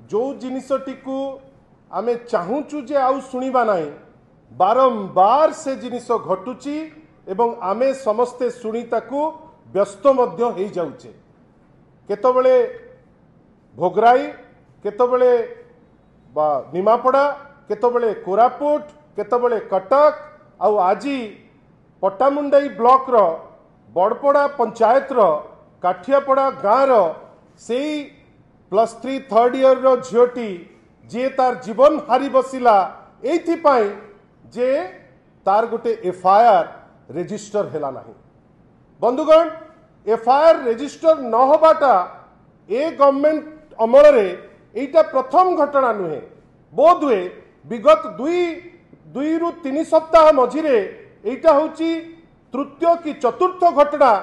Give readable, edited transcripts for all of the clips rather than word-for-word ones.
जो जिनसटी को आमे चाहूचु जे आउ सुनिबा नाही बारंबार से जिनिस घटुची एवं आमे समस्ते सुनी ताकू व्यस्त मध्य हो जाउचे केतबेले भोगराई केतबेले निमापड़ा केतबेले कोरापुट केतबेले कटक आउ आजी पट्टामुंडाई ब्लॉक रो बड़पड़ा पंचायत रो काठियापड़ा गाँव रो से +3 थर्ड ईयर रो झीटी जे तार जीवन हारी बसिला एइथिपाई जे तार गोटे एफआईआर रेजिस्टर हैला नाही। बंधुगण एफआईआर रेजिस्टर न होबाटा ए गवर्नमेंट अमल रे एटा प्रथम घटना नुहे बोध हुए विगत दुई रु 3 सप्ताह मझिरे एटा होची तृतीय कि चतुर्थ घटना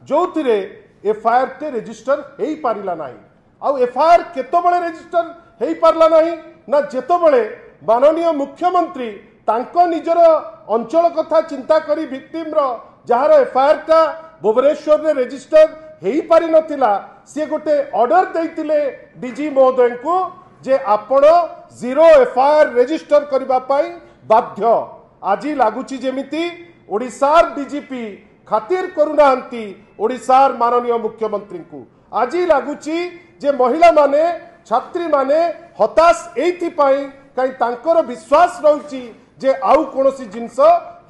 जो थिरे एफआईआर टे रेजिस्टर हेई पारिला नाही। आउ एफआईआर केतबेले रेजिस्टर हेई पारला नाही ना जेतबेले माननीय मुख्यमंत्री तांको निजर अंचल कथा चिंता करी विक्टिम रो जहार एफआईआर टा भुवनेश्वर रे रेजिस्टर हेई पारि नथिला से गोटे ऑर्डर देइतिले डीजी महोदय को जे आपण 0 एफआईआर रेजिस्टर करबा पाई बाध्य। आज लागुची जेमिति ओडिसार डीजीपी खातिर करूनांती ओडिसार माननीय मुख्यमंत्री को आज लागुची जे महिला माने छात्री माने हताश एइथि पाई कहीं तांकर विश्वास रहुची जे आउ कोनोसी जिंस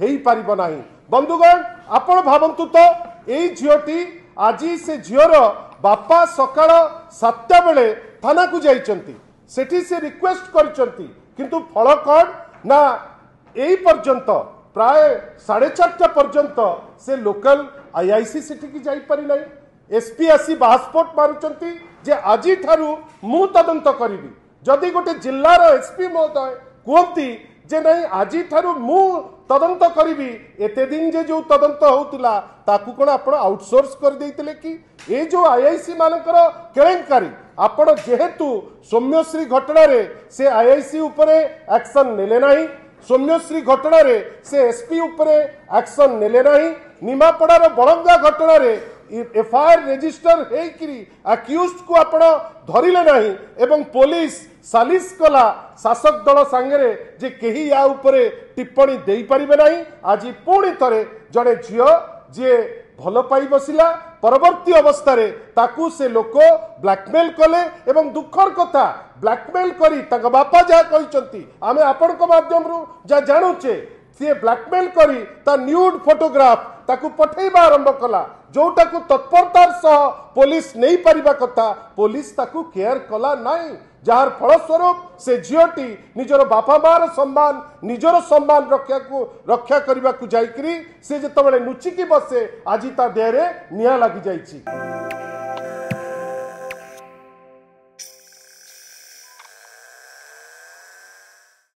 हेई पारिबो नाही। बंधुगण आपण भाबंतु तो एई झियोटी आज से झियोर बापा सकाळ 7टा बेले थाना को जाइचंती सेठी से रिक्वेस्ट करचंती किंतु फल कौन ना एई पर्यंत प्राय 4:30 पर्यंत से लोकल आईआईसी सेठी की जाई पारि नाही। एसपी आसी बास्पोर्ट मारुचंती जे आजी ठारू मु तदंत करिवि जदि गोटे जिल्लार एसपी महोदय कहती जे नहीं आजी ठारू मु तदंत करिवि एते दिन जे जो तदंत होउतिला ताकू कोन आपण आउटसोर्स कर देइतिले कि ए जो आईआईसी मानकर केलेंकारी आपण जेहेतु सौम्यश्री घटना रे से आईआईसी उपरे एक्शन नेले नाही सौम्यश्री घटना रे से एसपी उपरे एक्शन नेले नाही निमापड़ार बड़ंगा घटना रे एफआईआर रेजिस्टर हेकरी अक्यूज्ड को आपण धरिले नाही एवं पुलिस सालिस कला शासक दल सांगरे जे केही या उपरे टिप्पणी देई परिबे नाही। आज पुणी थरे जड़े झियो जे भल पाई बसिला परवर्ती अवस्था रे ताकू से लोक ब्लैकमेल कले एवं दुखर कथा ब्लैकमेल करी ताका बापा जा कहिसंती आमे आपण को माध्यम रु जा जानुचे सी ब्लैकमेल करी ता न्यूड फोटोग्राफ ताकू पठेबा आरंभ कला जोटा को तत्परतार सह पुलिस नहीं पारिबा कथा पुलिस ताकू केयर कला नाही जार फलस्वरूप से झीटी निजर बापा मार सम्मान निजर सम्मान रक्षा करने को जाइकरी से जिते लुचिकी बसे आज ता देहरे निया लगी जाइछि।